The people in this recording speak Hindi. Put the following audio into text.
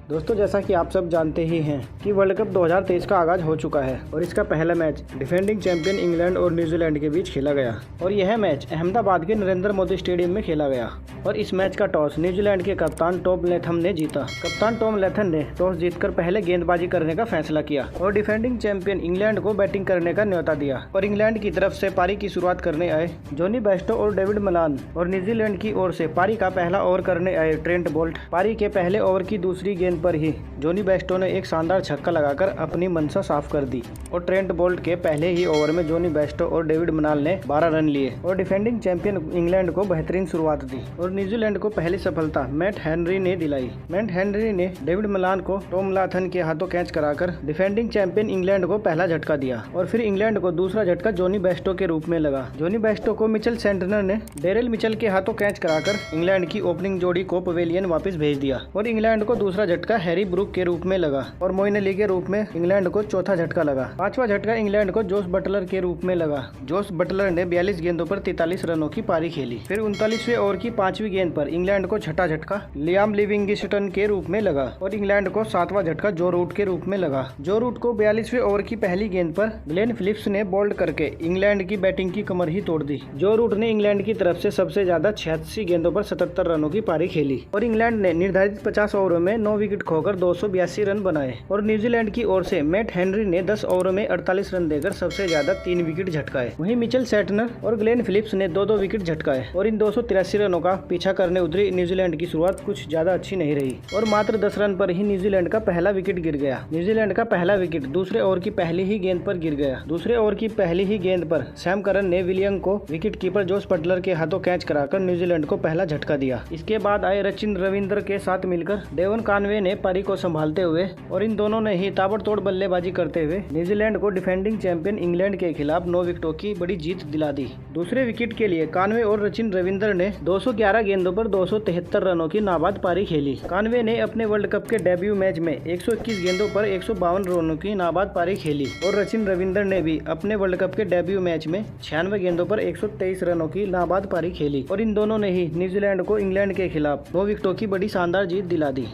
दोस्तों, जैसा कि आप सब जानते ही हैं कि वर्ल्ड कप 2023 का आगाज हो चुका है और इसका पहला मैच डिफेंडिंग चैंपियन इंग्लैंड और न्यूजीलैंड के बीच खेला गया और यह मैच अहमदाबाद के नरेंद्र मोदी स्टेडियम में खेला गया और इस मैच का टॉस न्यूजीलैंड के कप्तान टॉम लैथम ने जीता। कप्तान टॉम लैथम ने टॉस जीतकर पहले गेंदबाजी करने का फैसला किया और डिफेंडिंग चैंपियन इंग्लैंड को बैटिंग करने का न्योता दिया और इंग्लैंड की तरफ से पारी की शुरुआत करने आए जॉनी बेस्टो और डेविड मलान और न्यूजीलैंड की ओर से पारी का पहला ओवर करने आए ट्रेंट बोल्ट। पारी के पहले ओवर की दूसरी गेंद पर ही जॉनी बेस्टो ने एक शानदार छक्का लगाकर अपनी मंशा साफ कर दी और ट्रेंट बोल्ट के पहले ही ओवर में जॉनी बेस्टो और डेविड मलान ने 12 रन लिए और डिफेंडिंग चैंपियन इंग्लैंड को बेहतरीन शुरुआत दी और न्यूजीलैंड को पहली सफलता मैट हेनरी ने दिलाई। मैट हेनरी ने डेविड मलान को टॉम लाथन के हाथों कैच कराकर डिफेंडिंग चैंपियन इंग्लैंड को पहला झटका दिया और फिर इंग्लैंड को दूसरा झटका जॉनी बेस्टो के रूप में लगा। जॉनी बेस्टो को मिचेल सेंटनर ने डेरेल मिचेल के हाथों कैच कराकर इंग्लैंड की ओपनिंग जोड़ी को पवेलियन वापस भेज दिया और इंग्लैंड को दूसरा झटका हैरी ब्रूक के रूप में लगा और मोइन अली के रूप में इंग्लैंड को चौथा झटका लगा। पांचवा झटका इंग्लैंड को जोस बटलर के रूप में लगा। जोस बटलर ने 42 गेंदों पर 43 रनों की पारी खेली। फिर 39वें ओवर की 5वीं गेंद पर इंग्लैंड को छठा झटका लियाम लिविंगस्टन के रूप में लगा और इंग्लैंड को 7वां झटका जो रूट के रूप में लगा। जो रूट को 42वें ओवर की पहली गेंद पर ग्लेन फिलिप्स ने बोल्ड करके इंग्लैंड की बैटिंग की कमर ही तोड़ दी। जो रूट ने इंग्लैंड की तरफ से सबसे ज्यादा 86 गेंदों पर 77 रनों की पारी खेली और इंग्लैंड ने निर्धारित 50 ओवरों में 9 विकेट खोकर 282 रन बनाए और न्यूजीलैंड की ओर से मैट हेनरी ने 10 ओवरों में 48 रन देकर सबसे ज्यादा 3 विकेट झटकाए। वहीं मिचेल सेंटनर और ग्लेन फिलिप्स ने 2-2 विकेट झटकाए और इन 283 रनों का पीछा करने उतरी न्यूजीलैंड की शुरुआत कुछ ज्यादा अच्छी नहीं रही और मात्र 10 रन पर ही न्यूजीलैंड का पहला विकेट गिर गया। न्यूजीलैंड का पहला विकेट दूसरे ओवर की पहली ही गेंद पर गिर गया। दूसरे ओवर की पहली ही गेंद पर सैम करन ने विलियम को विकेट कीपर जोस बटलर के हाथों कैच कराकर न्यूजीलैंड को पहला झटका दिया। इसके बाद आए रचिन रविंद्र के साथ मिलकर डेवन कॉनवे ने पारी को संभालते हुए और इन दोनों ने ही ताबड़तोड़ बल्लेबाजी करते हुए न्यूजीलैंड को डिफेंडिंग चैंपियन इंग्लैंड के खिलाफ 9 विकेटों की बड़ी जीत दिला दी। दूसरे विकेट के लिए कॉनवे और रचिन रविंद्र ने 211 गेंदों पर 273 रनों की नाबाद पारी खेली। कॉनवे ने अपने वर्ल्ड कप के डेब्यू मैच में 121 गेंदों पर 152 रनों की नाबाद पारी खेली और रचिन रविंद्र ने भी अपने वर्ल्ड कप के डेब्यू मैच में 96 गेंदों पर 123 रनों की नाबाद पारी खेली और इन दोनों ने ही न्यूजीलैंड को इंग्लैंड के खिलाफ 9 विकेटों की बड़ी शानदार जीत दिला दी।